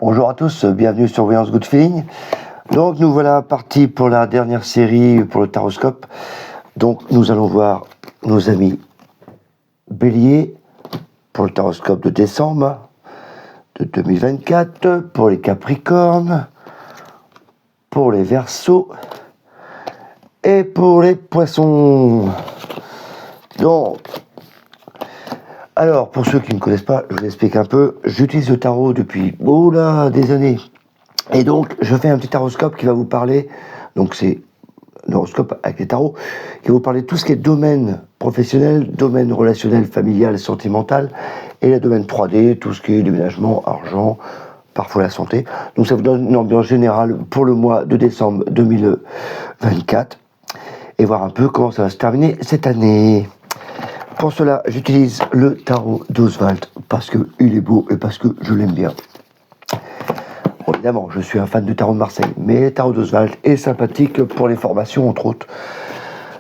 Bonjour à tous, bienvenue sur Voyance Good Feeling. Donc nous voilà partis pour la dernière série pour le taroscope. Donc nous allons voir nos amis Bélier pour le taroscope de décembre de 2024, pour les Capricornes, pour les Verseaux et pour les Poissons. Donc, alors pour ceux qui ne connaissent pas, je vous explique un peu. J'utilise le tarot depuis des années. Et donc, je fais un petit taroscope qui va vous parler, donc c'est un horoscope avec les tarots, qui va vous parler de tout ce qui est domaine professionnel, domaine relationnel, familial, sentimental, et le domaine 3D, tout ce qui est déménagement, argent, parfois la santé. Donc ça vous donne une ambiance générale pour le mois de décembre 2024, et voir un peu comment ça va se terminer cette année. Pour cela, j'utilise le tarot d'Oswald, parce qu'il est beau et parce que je l'aime bien. Bon, évidemment, je suis un fan du tarot de Marseille, mais le tarot d'Oswald est sympathique pour les formations, entre autres.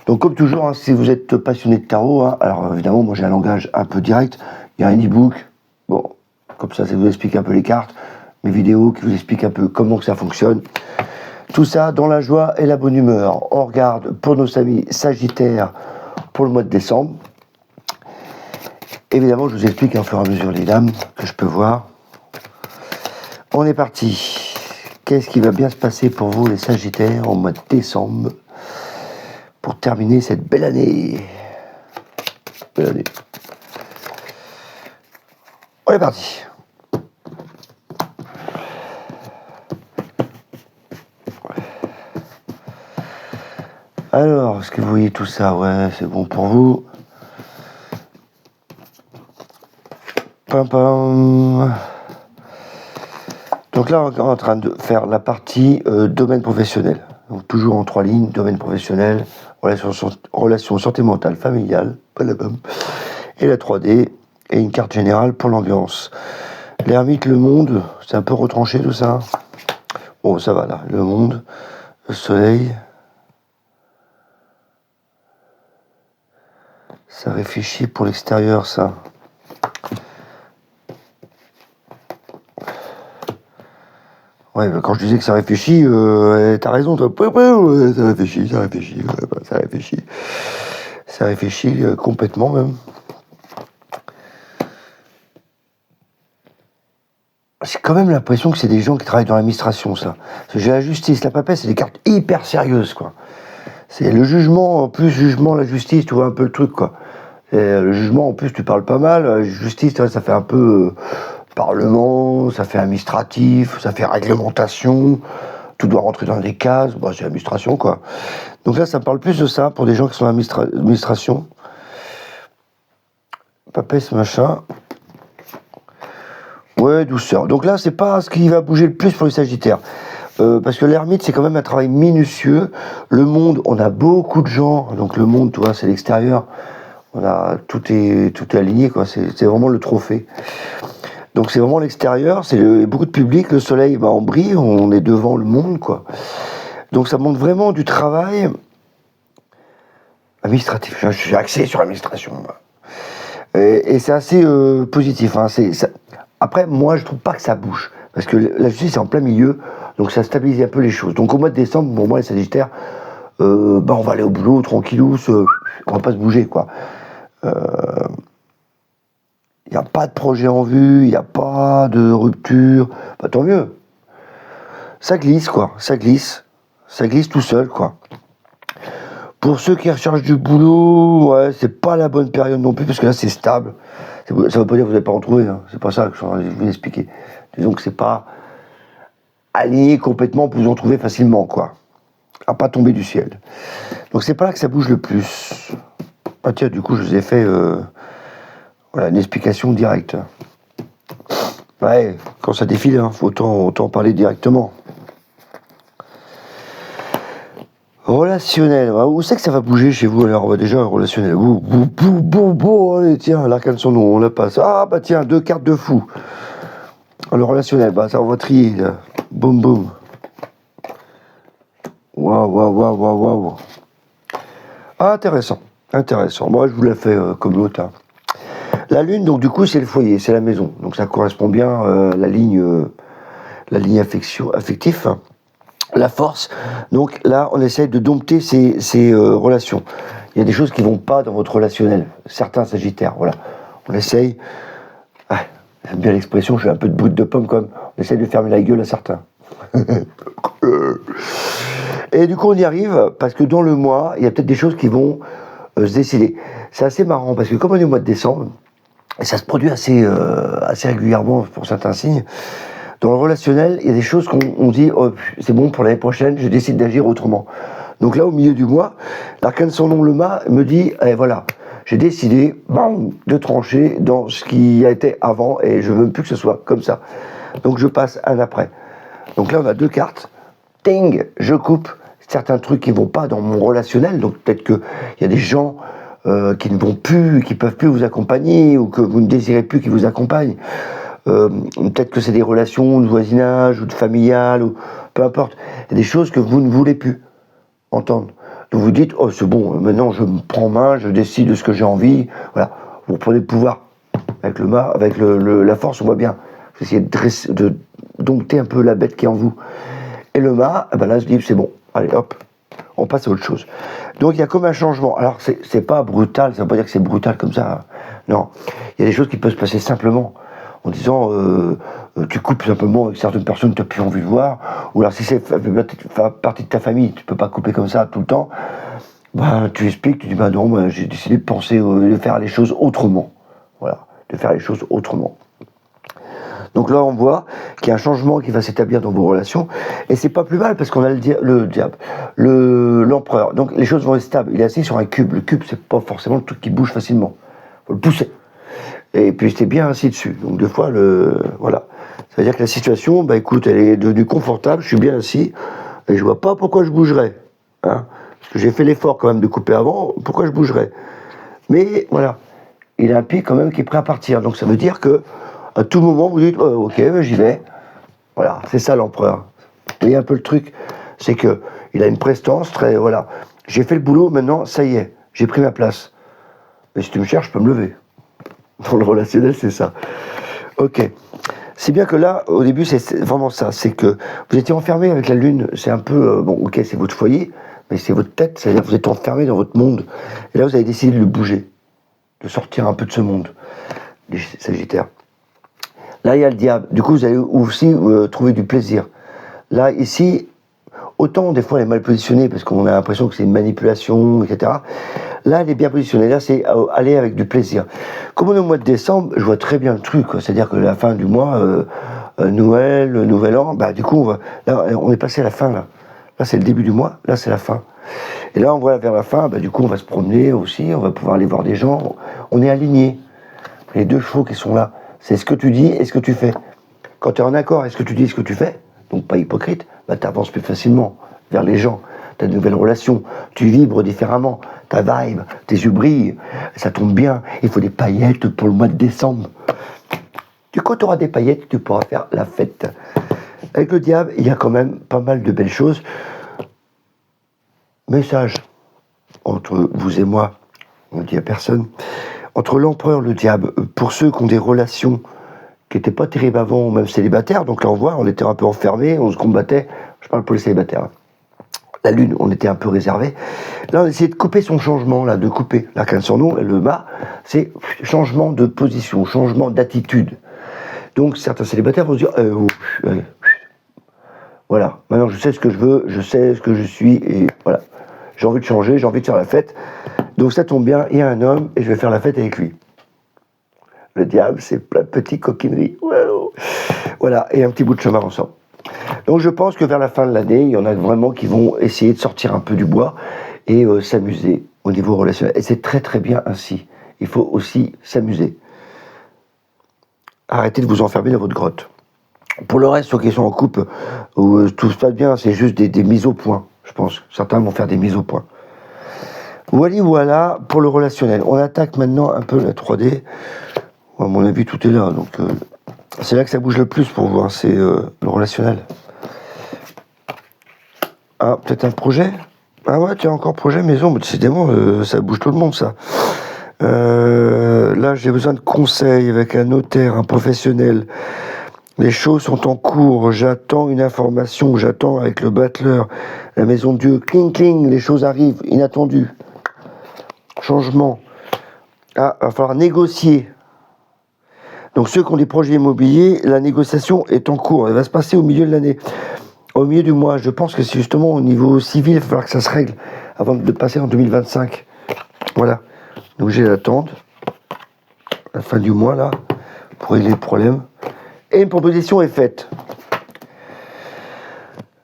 Donc, comme toujours, si vous êtes passionné de tarot, alors évidemment, moi j'ai un langage un peu direct. Il y a un e-book, bon, comme ça vous explique un peu les cartes, mes vidéos qui vous expliquent un peu comment que ça fonctionne. Tout ça dans la joie et la bonne humeur. On regarde pour nos amis Sagittaires pour le mois de décembre. Évidemment, je vous explique au fur et à mesure les dames que je peux voir. On est parti. Qu'est-ce qui va bien se passer pour vous, les Sagittaires, au mois de décembre, pour terminer cette belle année? Belle année. On est parti. Alors, est-ce que vous voyez tout ça? Ouais, c'est bon pour vous. Pam pam. Donc là, on est en train de faire la partie domaine professionnel. Donc toujours en 3 lignes, domaine professionnel, relations sentimentales, familiales, et la 3D, et une carte générale pour l'ambiance. L'ermite, le monde, c'est un peu retranché tout ça. Bon, ça va là, le monde, le soleil. Ça réfléchit pour l'extérieur, ça. Ouais, quand je disais que ça réfléchit, t'as raison, toi. Ça réfléchit complètement même. J'ai quand même l'impression que c'est des gens qui travaillent dans l'administration, ça. Parce que j'ai la justice, la papesse, c'est des cartes hyper sérieuses, quoi. C'est le jugement, en plus, jugement, la justice, tu vois un peu le truc, quoi. Et le jugement, en plus, tu parles pas mal. La justice, ça fait un peu parlement, ça fait administratif, ça fait réglementation. Tout doit rentrer dans des cases. Bon, c'est l'administration, quoi. Donc là, ça parle plus de ça pour des gens qui sont dans l'administration. Papesse, machin. Ouais, douceur. Donc là, c'est pas ce qui va bouger le plus pour les Sagittaires. Parce que l'ermite, c'est quand même un travail minutieux. Le monde, on a beaucoup de gens. Donc le monde, tu vois, c'est l'extérieur. On a tout est aligné, quoi. C'est vraiment le trophée. Donc c'est vraiment l'extérieur. C'est beaucoup de public. Le soleil, on brille. On est devant le monde, quoi. Donc ça montre vraiment du travail administratif. Je suis axé sur l'administration. Et c'est assez positif. Après, moi, je trouve pas que ça bouge. Parce que la justice est en plein milieu, donc ça stabilise un peu les choses. Donc au mois de décembre, pour moi, les Sagittaires, on va aller au boulot, tranquillou, on va pas se bouger, quoi. Il n'y a pas de projet en vue, il n'y a pas de rupture, tant mieux. Ça glisse, quoi, ça glisse tout seul, quoi. Pour ceux qui recherchent du boulot, ouais, c'est pas la bonne période non plus, parce que là, c'est stable. Ça veut pas dire que vous n'allez pas en trouver, hein. C'est pas ça que je suis en train de vous expliquer. Disons que c'est pas aligné complètement pour vous en trouver facilement, quoi. À pas tomber du ciel. Donc c'est pas là que ça bouge le plus. Ah tiens, du coup, je vous ai fait une explication directe. Ouais, quand ça défile, faut autant parler directement. Relationnel, où c'est que ça va bouger chez vous alors? Déjà, relationnel. Allez, tiens, l'arcane son nom, on la passe. Ah, tiens, 2 cartes de fou. Le relationnel, ça, on va trier, là. Boum, boum. Waouh. Ah, intéressant. Moi, je vous la fais comme l'autre. La lune, donc, du coup, c'est le foyer, c'est la maison. Donc, ça correspond bien la ligne la ligne affective, la force. Donc là, on essaye de dompter ces relations. Il y a des choses qui vont pas dans votre relationnel. Certains Sagittaires, voilà. On essaye, j'aime bien l'expression, j'ai un peu de brut de pomme quand même, on essaye de fermer la gueule à certains. Et du coup, on y arrive, parce que dans le mois, il y a peut-être des choses qui vont se décider. C'est assez marrant, parce que comme on est au mois de décembre, et ça se produit assez régulièrement pour certains signes, dans le relationnel, il y a des choses qu'on dit, oh, c'est bon, pour l'année prochaine, je décide d'agir autrement. Donc là, au milieu du mois, l'arcane sans nom, le mât, me dit, voilà, j'ai décidé, bam, de trancher dans ce qui a été avant, et je veux plus que ce soit comme ça. Donc je passe un après. Donc là, on a 2 cartes. Ting, je coupe certains trucs qui ne vont pas dans mon relationnel. Donc peut-être qu'il y a des gens qui ne vont plus, qui ne peuvent plus vous accompagner, ou que vous ne désirez plus qu'ils vous accompagnent. Peut-être que c'est des relations de voisinage, ou de familial, ou peu importe. Il y a des choses que vous ne voulez plus entendre. Donc vous dites, oh c'est bon, maintenant je me prends en main, je décide de ce que j'ai envie. Voilà, vous prenez le pouvoir. Avec le mât, avec la force, on voit bien. Vous essayez de dompter un peu la bête qui est en vous. Et le mât, là, je dis, c'est bon, allez, hop, on passe à autre chose. Donc, il y a comme un changement. Alors, c'est pas brutal, ça veut pas dire que c'est brutal comme ça. Hein. Non, il y a des choses qui peuvent se passer simplement. En disant, tu coupes simplement avec certaines personnes que tu n'as plus envie de voir. Ou alors, si c'est partie de ta famille, tu peux pas couper comme ça tout le temps. Tu expliques, tu dis, non, j'ai décidé de penser, de faire les choses autrement. Voilà, de faire les choses autrement. Donc là, on voit qu'il y a un changement qui va s'établir dans vos relations, et c'est pas plus mal parce qu'on a le diable, l'empereur. Donc les choses vont être stables. Il est assis sur un cube. Le cube, c'est pas forcément le truc qui bouge facilement. Faut le pousser. Et puis c'était bien assis dessus. Donc deux fois, voilà. Ça veut dire que la situation, écoute, elle est devenue confortable. Je suis bien assis et je vois pas pourquoi je bougerais. Hein, parce que j'ai fait l'effort quand même de couper avant. Pourquoi je bougerais? Mais voilà, il a un pied quand même qui est prêt à partir. Donc ça veut dire que à tout moment, vous dites, ok, j'y vais. Voilà, c'est ça l'empereur. Vous voyez un peu le truc, c'est que il a une prestance très, voilà. J'ai fait le boulot, maintenant, ça y est, j'ai pris ma place. Mais si tu me cherches, je peux me lever. Dans le relationnel, c'est ça. Ok. C'est bien que là, au début, c'est vraiment ça. C'est que vous étiez enfermé avec la Lune. C'est un peu, ok, c'est votre foyer, mais c'est votre tête. C'est-à-dire que vous êtes enfermé dans votre monde. Et là, vous avez décidé de le bouger, de sortir un peu de ce monde, les Sagittaires. Là, il y a le diable. Du coup, vous allez aussi trouver du plaisir. Là, ici, autant des fois elle est mal positionnée parce qu'on a l'impression que c'est une manipulation, etc. Là, elle est bien positionnée. Là, c'est aller avec du plaisir. Comme on est au mois de décembre, je vois très bien le truc. C'est-à-dire que la fin du mois, Noël, le Nouvel An, du coup, là, on est passé à la fin. Là, c'est le début du mois. Là, c'est la fin. Et là, on voit vers la fin, du coup, on va se promener aussi. On va pouvoir aller voir des gens. On est aligné. Les 2 chevaux qui sont là. C'est ce que tu dis et ce que tu fais. Quand tu es en accord avec ce que tu dis et ce que tu fais, donc pas hypocrite, tu avances plus facilement vers les gens. Tu as de nouvelles relations, tu vibres différemment, ta vibe, tes yeux brillent, ça tombe bien. Il faut des paillettes pour le mois de décembre. Du coup, tu auras des paillettes, tu pourras faire la fête. Avec le diable, il y a quand même pas mal de belles choses. Message entre vous et moi, on ne dit à personne. Entre l'empereur et le diable, pour ceux qui ont des relations qui n'étaient pas terribles avant, même célibataires, donc là on voit, on était un peu enfermés, on se combattait, je parle pour les célibataires. La Lune, on était un peu réservés. Là, on essayait de couper son changement, là, de couper. L'arcane sans nom, le mât, c'est changement de position, changement d'attitude. Donc certains célibataires vont se dire, voilà, maintenant je sais ce que je veux, je sais ce que je suis, et voilà. J'ai envie de changer, j'ai envie de faire la fête. Donc ça tombe bien, il y a un homme et je vais faire la fête avec lui. Le diable, c'est plein de petites coquineries. Wow. Voilà, et un petit bout de chemin ensemble. Donc je pense que vers la fin de l'année, il y en a vraiment qui vont essayer de sortir un peu du bois et s'amuser au niveau relationnel. Et c'est très très bien ainsi. Il faut aussi s'amuser. Arrêtez de vous enfermer dans votre grotte. Pour le reste, ceux qui sont en couple, où tout se passe bien, c'est juste des mises au point, je pense. Certains vont faire des mises au point. Voilà pour le relationnel. On attaque maintenant un peu la 3D. À mon avis, tout est là. Donc, c'est là que ça bouge le plus pour vous. Hein, c'est le relationnel. Ah, peut-être un projet? Ah ouais, tu as encore projet maison. Mais décidément, ça bouge tout le monde, ça. Là, j'ai besoin de conseils avec un notaire, un professionnel. Les choses sont en cours, j'attends une information, j'attends avec le battleur, la maison de Dieu, cling cling, les choses arrivent, inattendues. Changement. Ah, il va falloir négocier. Donc ceux qui ont des projets immobiliers, la négociation est en cours, elle va se passer au milieu de l'année. Au milieu du mois, je pense que c'est justement au niveau civil, il va falloir que ça se règle avant de passer en 2025. Voilà. Donc j'ai l'attente, la fin du mois là, pour régler le problème. Et une proposition est faite.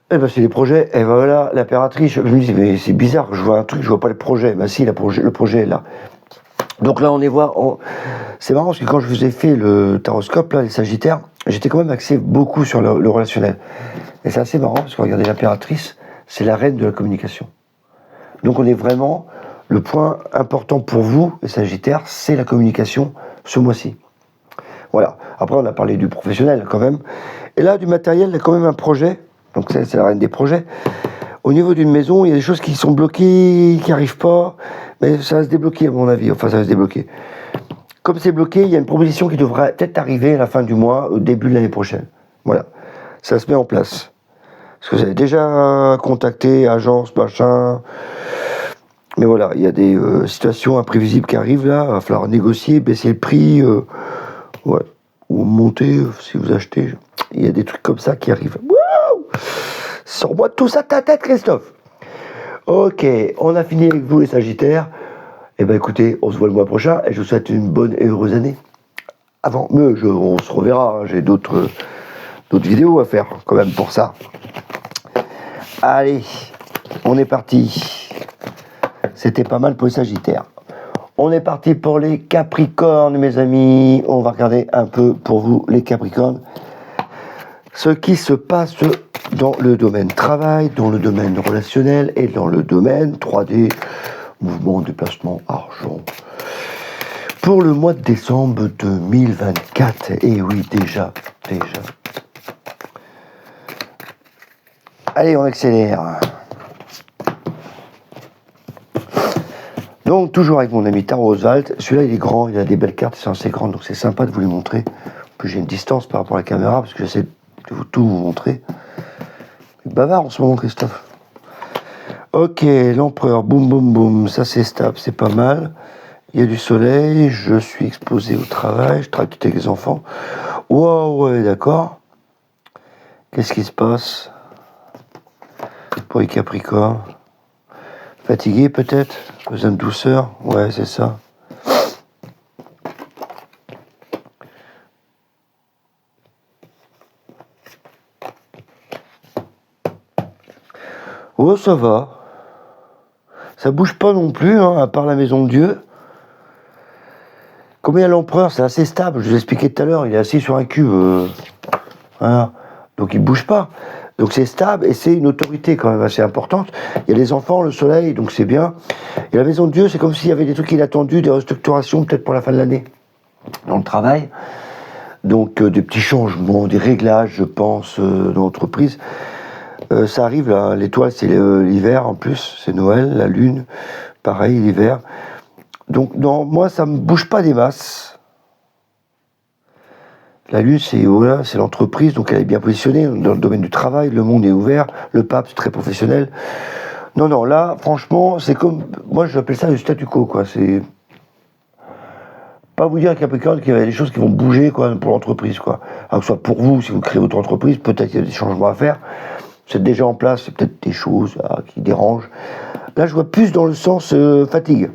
Eh ben c'est les projets, et ben voilà, l'impératrice, je me dis, mais c'est bizarre, je vois un truc, je vois pas le projet. Ben si, le projet est là. Donc là, c'est marrant parce que quand je vous ai fait le taroscope, là, les Sagittaires, j'étais quand même axé beaucoup sur le relationnel. Et c'est assez marrant parce que regardez, l'impératrice, c'est la reine de la communication. Donc on est vraiment, le point important pour vous, les Sagittaires, c'est la communication ce mois-ci. Voilà. Après, on a parlé du professionnel quand même. Et là, du matériel, il y a quand même un projet. Donc c'est la reine des projets. Au niveau d'une maison, il y a des choses qui sont bloquées, qui n'arrivent pas. Mais ça va se débloquer, à mon avis. Enfin, ça va se débloquer. Comme c'est bloqué, il y a une proposition qui devrait peut-être arriver à la fin du mois, au début de l'année prochaine. Voilà. Ça se met en place. Parce que vous avez déjà contacté, agence, machin. Mais voilà, il y a des situations imprévisibles qui arrivent là. Il va falloir négocier, baisser le prix. Ouais. Ou monter, si vous achetez. Il y a des trucs comme ça qui arrivent. Wouh! Sors-moi tout ça de ta tête, Christophe. Ok, on a fini avec vous, les Sagittaires. Eh ben écoutez, on se voit le mois prochain et je vous souhaite une bonne et heureuse année. Avant, mais on se reverra. Hein, j'ai d'autres vidéos à faire quand même pour ça. Allez, on est parti. C'était pas mal pour les Sagittaires. On est parti pour les Capricornes, mes amis. On va regarder un peu pour vous, les Capricornes, ce qui se passe dans le domaine travail, dans le domaine relationnel et dans le domaine 3D, mouvement, déplacement, argent. Pour le mois de décembre 2024, et oui, déjà. Allez, on accélère. Donc, toujours avec mon ami Tarot Oswald. Celui-là, il est grand, il a des belles cartes, c'est assez grand, donc c'est sympa de vous les montrer. En plus, j'ai une distance par rapport à la caméra, parce que j'essaie de tout vous montrer. Bavard en ce moment, Christophe. Ok, l'empereur, boum boum boum, ça c'est stable, c'est pas mal. Il y a du soleil, je suis exposé au travail, je travaille tout avec les enfants. Wow, ouais, d'accord. Qu'est-ce qui se passe pour les Capricornes? Fatigué peut-être? Besoin de douceur? Ouais, c'est ça. Oh, ça va. Ça bouge pas non plus, hein, à part la maison de Dieu. Comme il y a l'empereur, c'est assez stable. Je vous expliquais tout à l'heure, il est assis sur un cube. Voilà. Donc il bouge pas. Donc c'est stable et c'est une autorité quand même assez importante. Il y a les enfants, le soleil, donc c'est bien. Et la maison de Dieu, c'est comme s'il y avait des trucs inattendus, des restructurations peut-être pour la fin de l'année dans le travail. Donc des petits changements, des réglages, je pense, dans l'entreprise. Ça arrive là, l'étoile c'est l'hiver en plus, c'est Noël, la lune, pareil, l'hiver. Donc non, moi ça me bouge pas des masses. La lune c'est voilà, c'est l'entreprise, donc elle est bien positionnée dans le domaine du travail, le monde est ouvert, le pape c'est très professionnel. Non, là franchement c'est comme, moi j'appelle ça le statu quo quoi, c'est pas vous dire à Capricorne qu'il y a des choses qui vont bouger quoi pour l'entreprise quoi. Alors que ce soit pour vous, si vous créez votre entreprise, peut-être qu'il y a des changements à faire. C'est déjà en place, c'est peut-être des choses qui dérangent. Là, je vois plus dans le sens fatigue.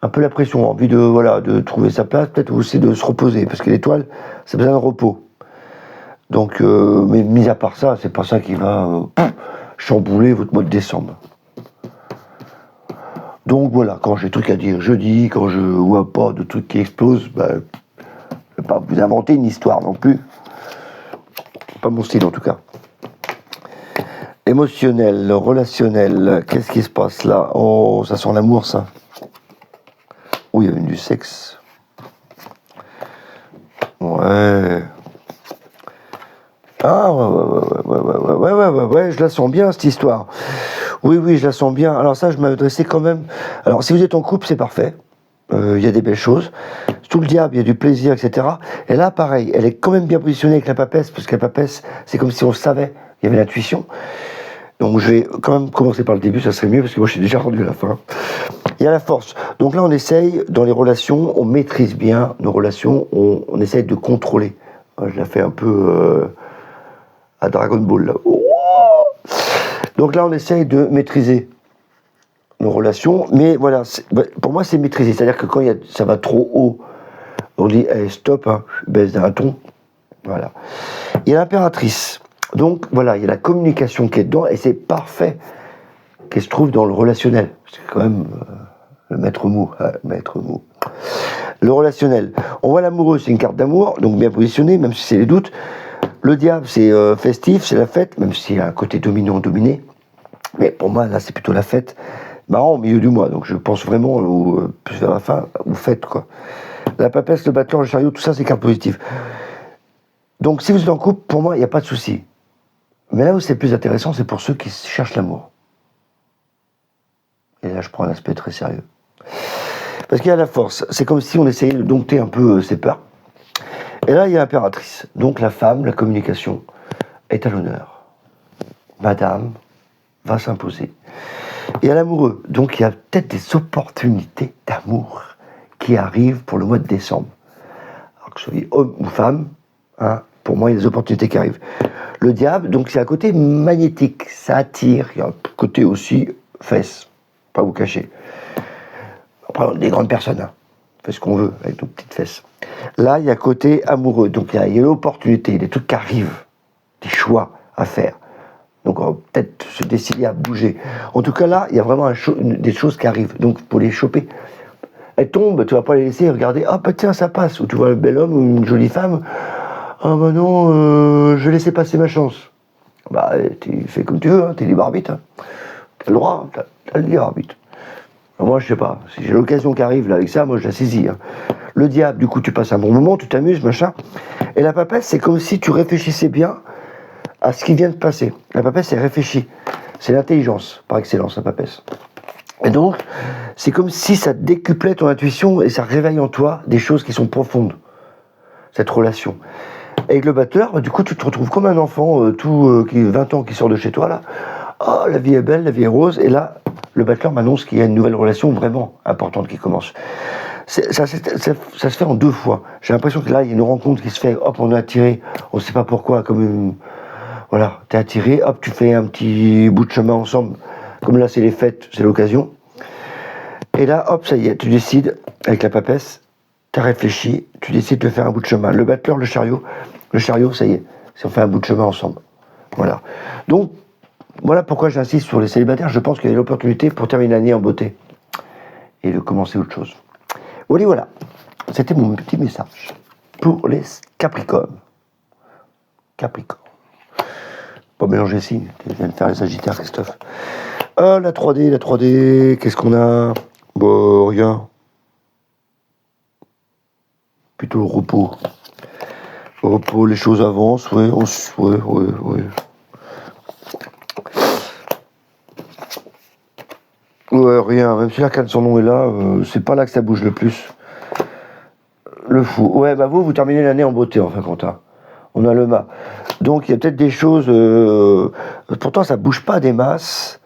Un peu la pression, envie de trouver sa place, peut-être aussi de se reposer, parce que l'étoile, ça a besoin de repos. Donc, mais mis à part ça, c'est pas ça qui va chambouler votre mois de décembre. Donc voilà, quand j'ai des trucs à dire, je dis, quand je vois pas de trucs qui explosent, je vais pas vous inventer une histoire non plus. Pas mon style en tout cas. Émotionnel, relationnel, qu'est-ce qui se passe là? Oh, ça sent l'amour, ça. Oh, il y avait du sexe. Ouais. Ah, ouais, je la sens bien, cette histoire. Oui, je la sens bien. Alors ça, je m'adressais quand même... Alors, si vous êtes en couple, c'est parfait. Il y a des belles choses. Sous le diable, il y a du plaisir, etc. Et là, pareil, elle est quand même bien positionnée avec la papesse, parce que la papesse, c'est comme si on savait, il y avait l'intuition. Donc je vais quand même commencer par le début, ça serait mieux, parce que moi je suis déjà rendu à la fin. Il y a la force. Donc là, on essaye, dans les relations, on maîtrise bien nos relations, on essaye de contrôler. Je la fais un peu à Dragon Ball, là. Donc là, on essaye de maîtriser nos relations, mais voilà, pour moi, c'est maîtriser. C'est-à-dire que quand ça va trop haut, on dit hey, stop, hein, baisse d'un ton. Voilà. Il y a l'impératrice. Donc voilà, il y a la communication qui est dedans, et c'est parfait qu'elle se trouve dans le relationnel. C'est quand même le maître mot. Le relationnel. On voit l'amoureux, c'est une carte d'amour, donc bien positionné, même si c'est les doutes. Le diable, c'est festif, c'est la fête, même s'il y a un côté dominant-dominé. Mais pour moi, là, c'est plutôt la fête. Marrant au milieu du mois, donc je pense vraiment, plus vers la fin, aux fêtes, quoi. La papesse, le batteur, le chariot, tout ça, c'est cartes positives. Donc, si vous êtes en couple, pour moi, il n'y a pas de souci. Mais là où c'est plus intéressant, c'est pour ceux qui cherchent l'amour. Et là, je prends un aspect très sérieux. Parce qu'il y a la force. C'est comme si on essayait de dompter un peu ses peurs. Et là, il y a l'impératrice. Donc, la femme, la communication, est à l'honneur. Madame va s'imposer. Et à l'amoureux. Donc, il y a peut-être des opportunités d'amour qui arrivent pour le mois de décembre. Alors que ce soit homme ou femme, hein, pour moi, il y a des opportunités qui arrivent. Le diable, donc c'est un côté magnétique, ça attire. Il y a un côté aussi fesses, pas vous cacher. Après, on est des grandes personnes, hein. On fait ce qu'on veut avec nos petites fesses. Là, il y a côté amoureux, donc il y a l'opportunité, des trucs qui arrivent, des choix à faire. Donc on va peut-être se décider à bouger. En tout cas, là, il y a vraiment des choses qui arrivent. Donc pour les choper, elles tombent, tu vas pas les laisser regarder, ah bah tiens, ça passe. Ou tu vois un bel homme ou une jolie femme, ah bah non, je vais laisser passer ma chance. Bah, tu fais comme tu veux, hein, t'es libre arbitre. Hein. T'as le droit, t'as le libre arbitre. Alors moi, je sais pas, si j'ai l'occasion qui arrive là avec ça, moi je la saisis. Hein. Le diable, du coup, tu passes un bon moment, tu t'amuses, machin. Et la papesse, c'est comme si tu réfléchissais bien à ce qui vient de passer. La papesse, c'est réfléchi. C'est l'intelligence, par excellence, la papesse. Et donc, c'est comme si ça décuplait ton intuition et ça réveille en toi des choses qui sont profondes. Cette relation. Avec le batteur, bah, du coup, tu te retrouves comme un enfant, qui 20 ans, qui sort de chez toi, là. Oh, la vie est belle, la vie est rose. Et là, le batteur m'annonce qu'il y a une nouvelle relation vraiment importante qui commence. Ça se fait en 2 fois. J'ai l'impression que là, il y a une rencontre qui se fait, hop, on est attiré, on ne sait pas pourquoi, comme une... Voilà, t'es attiré, hop, tu fais un petit bout de chemin ensemble. Comme là, c'est les fêtes, c'est l'occasion. Et là, hop, ça y est, tu décides, avec la papesse, t'as réfléchi, tu décides de faire un bout de chemin. Le batteur, le chariot, ça y est, on fait un bout de chemin ensemble. Voilà. Donc, voilà pourquoi j'insiste sur les célibataires. Je pense qu'il y a l'opportunité pour terminer l'année en beauté et de commencer autre chose. Voilà. C'était mon petit message pour les Capricornes. Pas mélanger les signes. Tu viens de faire les Sagittaires, Christophe. La 3D, qu'est-ce qu'on a? Bon, rien. Plutôt repos. Repos, les choses avancent, ouais. Ouais, rien. Même si la carte son nom est là, c'est pas là que ça bouge le plus. Le fou. Ouais, bah vous terminez l'année en beauté, en fin de compte. Hein. On a le mât. Donc il y a peut-être des choses... pourtant, ça bouge pas des masses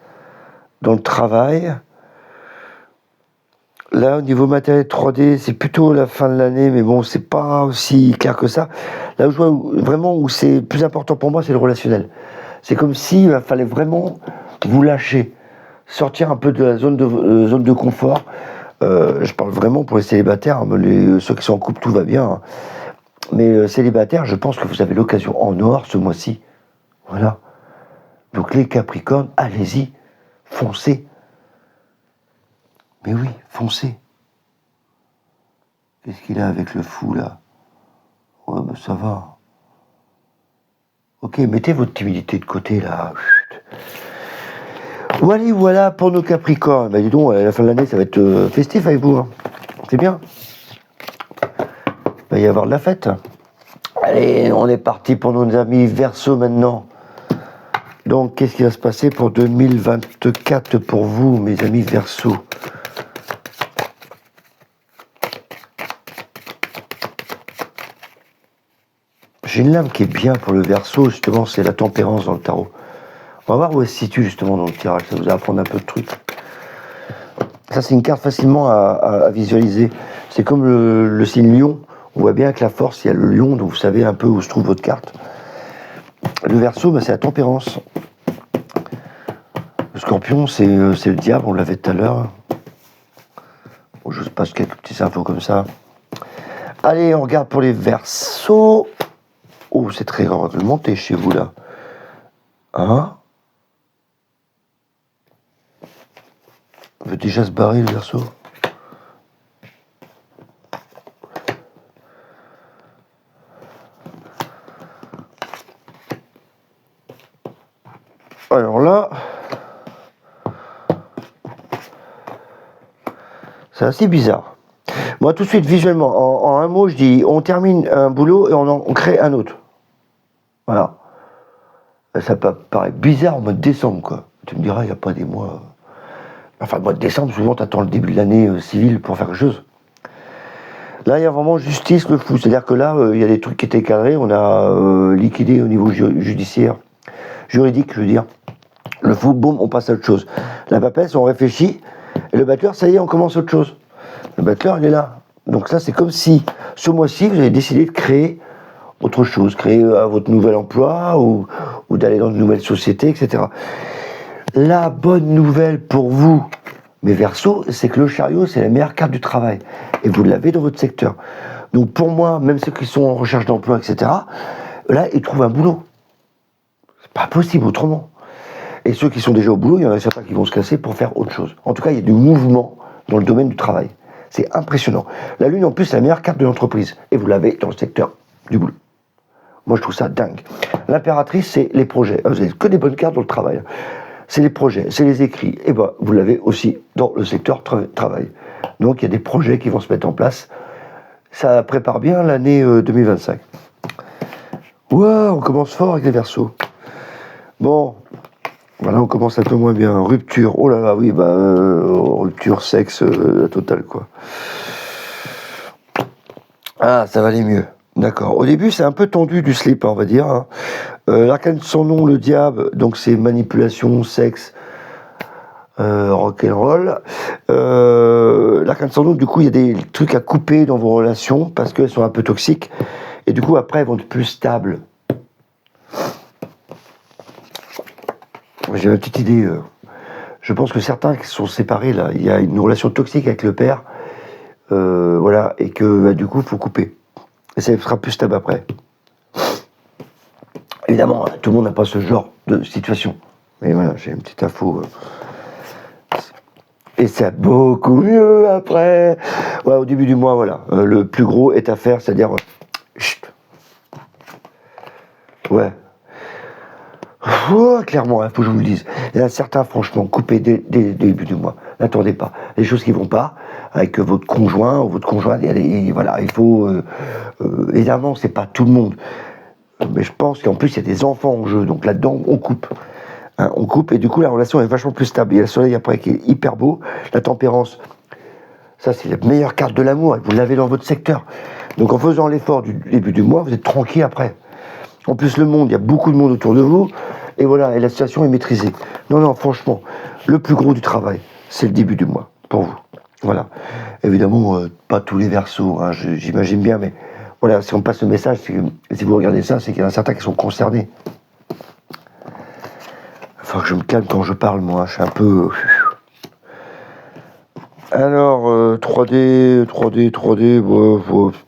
dans le travail. Là, au niveau matériel 3D, c'est plutôt la fin de l'année, mais bon, c'est pas aussi clair que ça. Là où je vois vraiment où c'est plus important pour moi, c'est le relationnel. C'est comme s'il fallait vraiment vous lâcher, sortir un peu de la zone de confort. Je parle vraiment pour les célibataires, ceux qui sont en couple, tout va bien. Hein. Mais célibataires, je pense que vous avez l'occasion en or ce mois-ci. Voilà. Donc les Capricornes, allez-y, foncez. Mais oui, foncez. Qu'est-ce qu'il a avec le fou, là? Ouais, ben ça va. Ok, mettez votre timidité de côté, là. Voilà pour nos Capricornes. Bah dis donc, à la fin de l'année, ça va être festif avec vous. Hein. C'est bien. Il va y avoir de la fête. Allez, on est parti pour nos amis Verseau maintenant. Donc, qu'est-ce qui va se passer pour 2024 pour vous, mes amis Verseau? J'ai une lame qui est bien pour le Verseau, justement, c'est la tempérance dans le tarot. On va voir où elle se situe justement dans le tirage, ça vous va apprendre un peu de trucs. Ça, c'est une carte facilement à visualiser. C'est comme le signe Lion. On voit bien que la force, il y a le Lion, donc vous savez un peu où se trouve votre carte. Le Verseau, c'est la tempérance. Le Scorpion, c'est le diable, on l'avait tout à l'heure. Bon, je passe quelques petites infos comme ça. Allez, on regarde pour les Verseaux. Oh, c'est très réglementé chez vous, là. Hein? On veut déjà se barrer, le Verseau. Alors là, c'est assez bizarre. Moi, tout de suite, visuellement, en un mot, je dis, on termine un boulot et on crée un autre. Voilà. Ça paraît bizarre au mois de décembre, quoi. Tu me diras, il n'y a pas des mois... Enfin, le mois de décembre, souvent, tu attends le début de l'année civile pour faire quelque chose. Là, il y a vraiment justice, le flou. C'est-à-dire que là, il y a des trucs qui étaient cadrés, on a liquidé au niveau judiciaire, juridique, je veux dire. Le flou, boum, on passe à autre chose. La papesse, on réfléchit, et le battleur, ça y est, on commence autre chose. Le battleur, il est là. Donc ça, c'est comme si, ce mois-ci, vous avez décidé de créer autre chose, créer votre nouvel emploi, ou d'aller dans une nouvelle société, etc. La bonne nouvelle pour vous, mes Verseaux, c'est que le chariot, c'est la meilleure carte du travail. Et vous l'avez dans votre secteur. Donc pour moi, même ceux qui sont en recherche d'emploi, etc., là, ils trouvent un boulot. C'est pas possible autrement. Et ceux qui sont déjà au boulot, il y en a certains qui vont se casser pour faire autre chose. En tout cas, il y a du mouvement dans le domaine du travail. C'est impressionnant. La Lune, en plus, c'est la meilleure carte de l'entreprise. Et vous l'avez dans le secteur du boulot. Moi, je trouve ça dingue. L'impératrice, c'est les projets. Vous n'avez que des bonnes cartes dans le travail. C'est les projets, c'est les écrits. Et ben, vous l'avez aussi dans le secteur travail. Donc, il y a des projets qui vont se mettre en place. Ça prépare bien l'année 2025. Ouah, on commence fort avec les Verseaux. Bon, voilà, on commence un peu moins bien. Rupture, oh là là, oui, rupture, sexe, totale, quoi. Ah, ça va aller mieux. D'accord. Au début, c'est un peu tendu du slip, on va dire. Hein. L'arcane sans nom, le diable, donc c'est manipulation, sexe, rock'n'roll. L'arcane sans nom, du coup, il y a des trucs à couper dans vos relations parce qu'elles sont un peu toxiques. Et du coup, après, elles vont être plus stables. J'ai une petite idée. Je pense que certains qui sont séparés, là, il y a une relation toxique avec le père. Voilà, et que du coup, il faut couper. Et ça sera plus stable après. Évidemment, tout le monde n'a pas ce genre de situation. Mais voilà, j'ai une petite info. Et c'est beaucoup mieux après. Ouais, au début du mois, voilà. Le plus gros est à faire, c'est-à-dire... chut. Ouais. Clairement, il faut que je vous le dise. Il y en a certains, franchement, coupez dès le début du mois. N'attendez pas. Les choses qui ne vont pas, avec votre conjoint ou votre conjointe, voilà, il faut... évidemment, c'est pas tout le monde. Mais je pense qu'en plus, il y a des enfants en jeu. Donc là-dedans, on coupe. Hein, on coupe et du coup, la relation est vachement plus stable. Il y a le soleil après qui est hyper beau. La tempérance, ça, c'est la meilleure carte de l'amour. Et vous l'avez dans votre secteur. Donc en faisant l'effort du début du mois, vous êtes tranquille après. En plus, le monde, il y a beaucoup de monde autour de vous. Et voilà, et la situation est maîtrisée. Non, franchement, le plus gros du travail, c'est le début du mois, pour vous. Voilà. Évidemment, pas tous les Verseaux, hein, j'imagine bien, mais voilà, si on passe le message, si vous regardez ça, c'est qu'il y en a certains qui sont concernés. Il faut que je me calme quand je parle, moi, je suis un peu... Alors, 3D,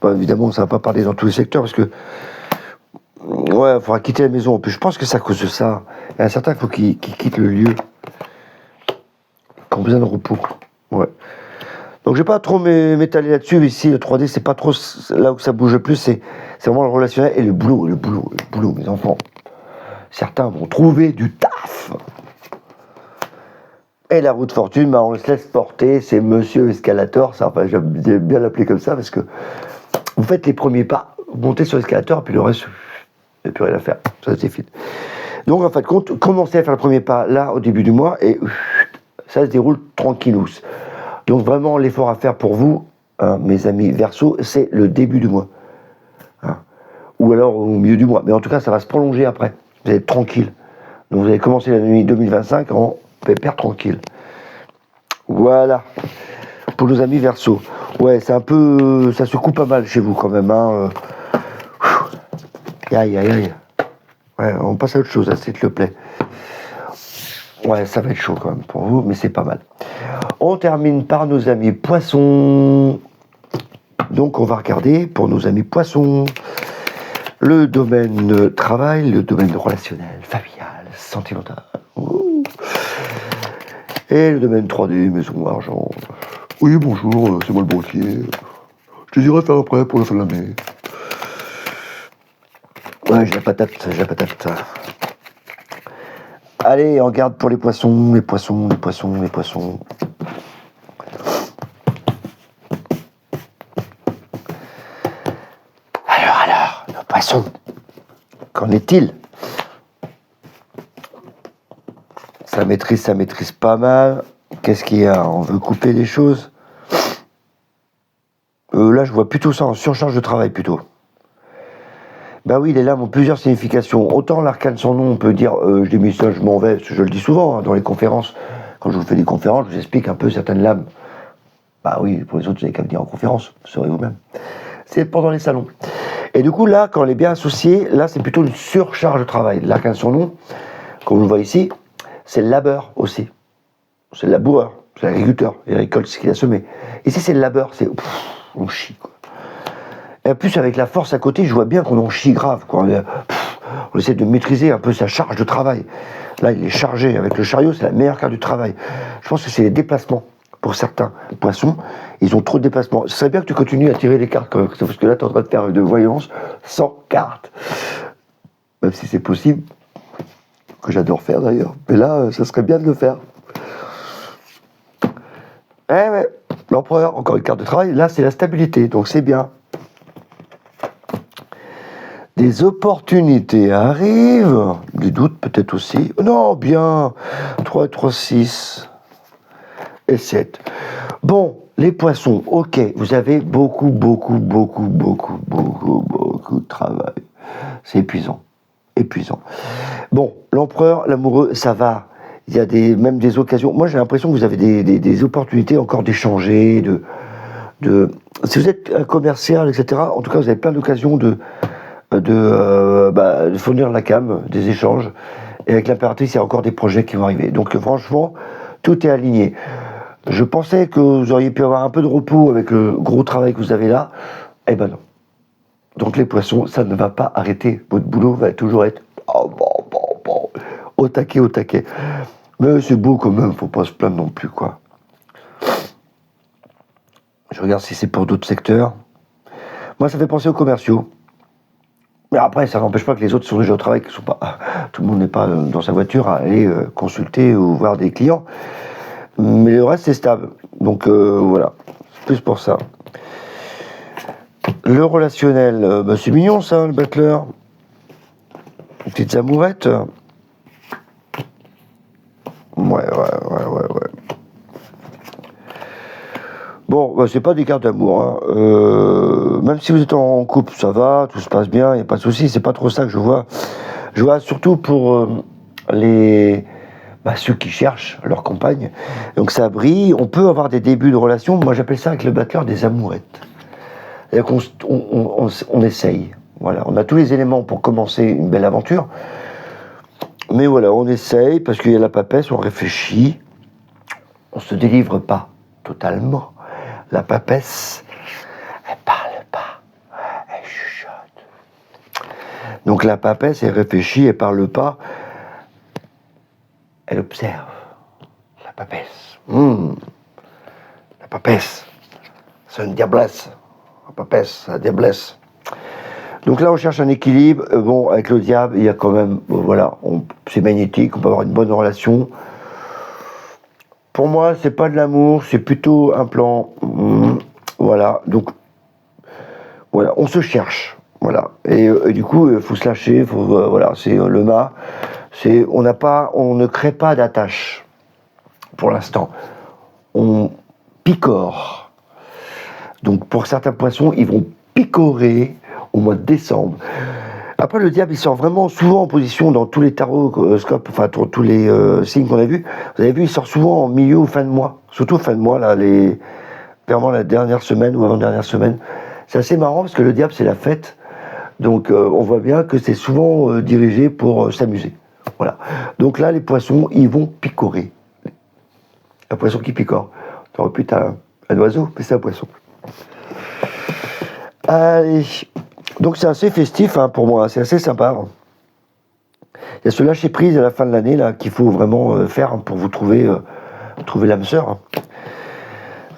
bah, évidemment, ça ne va pas parler dans tous les secteurs, parce que ouais, il faudra quitter la maison. En plus, je pense que c'est à cause de ça. Il y en a certains, il faut qu'ils quittent le lieu. Qui ont besoin de repos. Ouais. Donc, je vais pas trop m'étaler là-dessus. Ici, le 3D, c'est pas trop là où ça bouge le plus. C'est vraiment le relationnel et le boulot, mes enfants. Certains vont trouver du taf. Et la roue de fortune, on se laisse porter. C'est Monsieur Escalator. Ça, enfin, j'aime bien l'appeler comme ça parce que vous faites les premiers pas, vous montez sur l'escalator, puis le reste... il n'y a plus rien à faire, ça c'est fini. Donc en fin de compte, commencez à faire le premier pas là au début du mois et ça se déroule tranquillous. Donc vraiment l'effort à faire pour vous, hein, mes amis Verseaux, c'est le début du mois. Hein. ou alors au milieu du mois. Mais en tout cas, ça va se prolonger après. Vous allez être tranquille. Donc vous allez commencer l'année 2025 en pépère tranquille. Voilà. Pour nos amis Verseau. Ouais, c'est un peu... Ça se coupe pas mal chez vous quand même. Hein. Aïe, aïe, aïe. Ouais, on passe à autre chose, s'il te plaît. Ouais, ça va être chaud quand même pour vous, mais c'est pas mal. On termine par nos amis Poissons. Donc on va regarder pour nos amis Poissons le domaine travail, le domaine relationnel, familial, sentimental. Ouh. Et le domaine 3D, maison, argent. Oui, bonjour, c'est moi le banquier. Je te dirai faire après pour la fin de l'année. Ouais, j'ai la patate. Allez, on regarde pour les poissons. Alors, nos poissons, qu'en est-il? Ça maîtrise pas mal. Qu'est-ce qu'il y a? On veut couper les choses. Là, je vois plutôt ça en surcharge de travail, plutôt. Ben oui, les lames ont plusieurs significations. Autant l'arcane sans nom, on peut dire je démissionne, je m'en vais, je le dis souvent dans les conférences. Quand je vous fais des conférences, je vous explique un peu certaines lames. Bah oui, pour les autres, vous n'avez qu'à venir en conférence, vous saurez vous-même. C'est pendant les salons. Et du coup, là, quand elle est bien associée, là, c'est plutôt une surcharge de travail. L'arcane sans nom, comme on le voit ici, c'est le labeur aussi. C'est le laboureur, c'est l'agriculteur, il récolte ce qu'il a semé. Ici, c'est le labeur, c'est... on chie, quoi. Et en plus, avec la force à côté, je vois bien qu'on en chie grave, quoi. On essaie de maîtriser un peu sa charge de travail. Là, il est chargé. Avec le chariot, c'est la meilleure carte du travail. Je pense que c'est les déplacements. Pour certains poissons, ils ont trop de déplacements. Ce serait bien que tu continues à tirer les cartes, parce que là, tu es en train de faire de voyance sans cartes. Même si c'est possible, que j'adore faire d'ailleurs. Mais là, ça serait bien de le faire. Eh ouais, l'empereur, encore une carte de travail. Là, c'est la stabilité, donc c'est bien. Des opportunités arrivent, des doutes peut-être aussi. Non, bien, 3, 3, 6 et 7. Bon, les poissons, ok, vous avez beaucoup de travail. C'est épuisant. Bon, l'empereur, l'amoureux, ça va. Il y a même des occasions. Moi, j'ai l'impression que vous avez des opportunités encore d'échanger, si vous êtes un commercial, etc., en tout cas, vous avez plein d'occasions de fournir la cam, des échanges. Et avec l'impératrice, il y a encore des projets qui vont arriver. Donc franchement, tout est aligné. Je pensais que vous auriez pu avoir un peu de repos avec le gros travail que vous avez là. Eh ben non. Donc les poissons, ça ne va pas arrêter. Votre boulot va toujours être au taquet. Mais c'est beau quand même, faut pas se plaindre non plus, quoi. Je regarde si c'est pour d'autres secteurs. Moi, ça fait penser aux commerciaux. Mais après, ça n'empêche pas que les autres sont déjà au travail, tout le monde n'est pas dans sa voiture à aller consulter ou voir des clients. Mais le reste, c'est stable. Donc voilà, c'est plus pour ça. Le relationnel, c'est mignon ça, le butler. Une petite amourettes. Ouais. Bon, c'est pas des cartes d'amour. Hein. Même si vous êtes en couple, ça va, tout se passe bien, il n'y a pas de souci. C'est pas trop ça que je vois. Je vois surtout pour ceux qui cherchent leur compagne. Donc ça brille. On peut avoir des débuts de relation. Moi, j'appelle ça avec le butler des amourettes. C'est-à-dire qu'on essaye. Voilà, on a tous les éléments pour commencer une belle aventure. Mais voilà, on essaye parce qu'il y a la papesse, on réfléchit. On se délivre pas totalement. La papesse, elle parle pas, elle chuchote. Donc la papesse, elle réfléchit, elle parle pas, elle observe. La papesse. La papesse, c'est une diablesse. La papesse, c'est la diablesse. Donc là, on cherche un équilibre. Bon, avec le diable, il y a quand même, c'est magnétique, on peut avoir une bonne relation. Pour moi, c'est pas de l'amour, c'est plutôt un plan. Voilà, donc voilà, on se cherche. Voilà, et du coup, il faut se lâcher. Voilà, c'est le mât. On ne crée pas d'attache pour l'instant. On picore. Donc pour certains poissons, ils vont picorer. au mois de décembre. Après, le diable, il sort vraiment souvent en position dans tous les tarotscopes, enfin tous les signes qu'on a vus. Vous avez vu, il sort souvent en milieu ou fin de mois, surtout fin de mois, là, vraiment la dernière semaine ou avant-dernière semaine. C'est assez marrant parce que le diable, c'est la fête. Donc, on voit bien que c'est souvent dirigé pour s'amuser. Voilà. Donc là, les poissons, ils vont picorer. Un poisson qui picore. T'aurais pu être un oiseau, mais c'est un poisson. Allez. Donc c'est assez festif hein, pour moi, c'est assez sympa. Il y a ce lâcher prise à la fin de l'année là qu'il faut vraiment faire pour vous trouver l'âme sœur. Hein.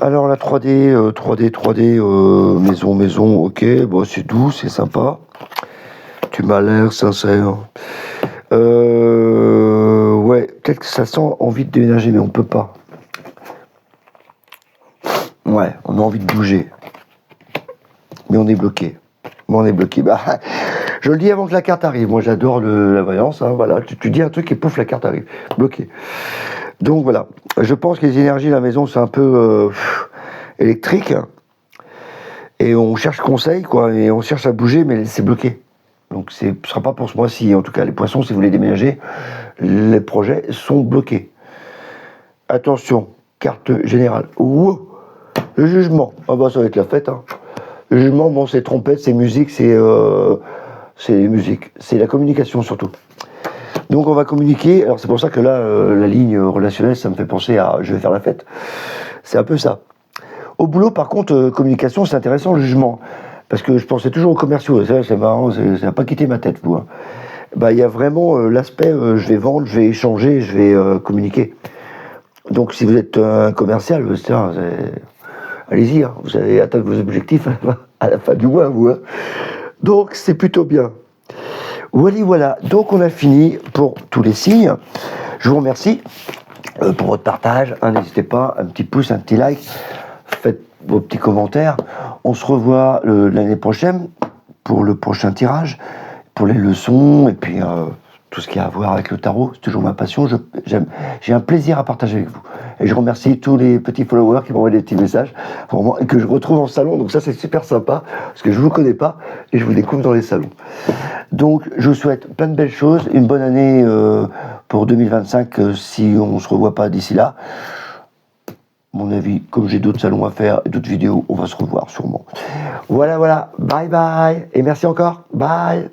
Alors la 3D, maison, ok, bon c'est doux, c'est sympa. Tu m'as l'air sincère. Ouais, peut-être que ça sent envie de déménager, mais on peut pas. Ouais, on a envie de bouger. Mais on est bloqué. Bah, je le dis avant que la carte arrive. Moi, j'adore la voyance. Hein, voilà, tu dis un truc et pouf, la carte arrive. Bloqué. Donc voilà. Je pense que les énergies de la maison, c'est un peu électrique. Et on cherche conseil, quoi. Et on cherche à bouger, mais c'est bloqué. Donc ce ne sera pas pour ce mois-ci. En tout cas, les poissons, si vous voulez déménager, les projets sont bloqués. Attention, carte générale. Ouh, le jugement. Ah bah ça va être la fête. Hein. Le jugement, bon, c'est trompette, c'est musique, c'est musique. C'est la communication surtout. Donc on va communiquer. Alors c'est pour ça que là, la ligne relationnelle, ça me fait penser à je vais faire la fête. C'est un peu ça. Au boulot, par contre, communication, c'est intéressant, le jugement. Parce que je pensais toujours aux commerciaux. C'est marrant, ça n'a pas quitté ma tête, vous. Hein. Bah, il y a vraiment l'aspect je vais vendre, je vais échanger, je vais communiquer. Donc si vous êtes un commercial, allez-y, hein, vous allez atteindre vos objectifs à la fin du mois, vous. Hein. Donc c'est plutôt bien. Voilà, donc on a fini pour tous les signes. Je vous remercie pour votre partage. Hein, n'hésitez pas, un petit pouce, un petit like. Faites vos petits commentaires. On se revoit l'année prochaine pour le prochain tirage, pour les leçons et puis tout ce qui a à voir avec le tarot. C'est toujours ma passion. J'ai un plaisir à partager avec vous. Et je remercie tous les petits followers qui m'envoient des petits messages pour moi, et que je retrouve en salon. Donc ça, c'est super sympa parce que je ne vous connais pas et je vous découvre dans les salons. Donc, je vous souhaite plein de belles choses. Une bonne année pour 2025 si on ne se revoit pas d'ici là. À mon avis, comme j'ai d'autres salons à faire et d'autres vidéos, on va se revoir sûrement. Voilà. Bye bye. Et merci encore. Bye.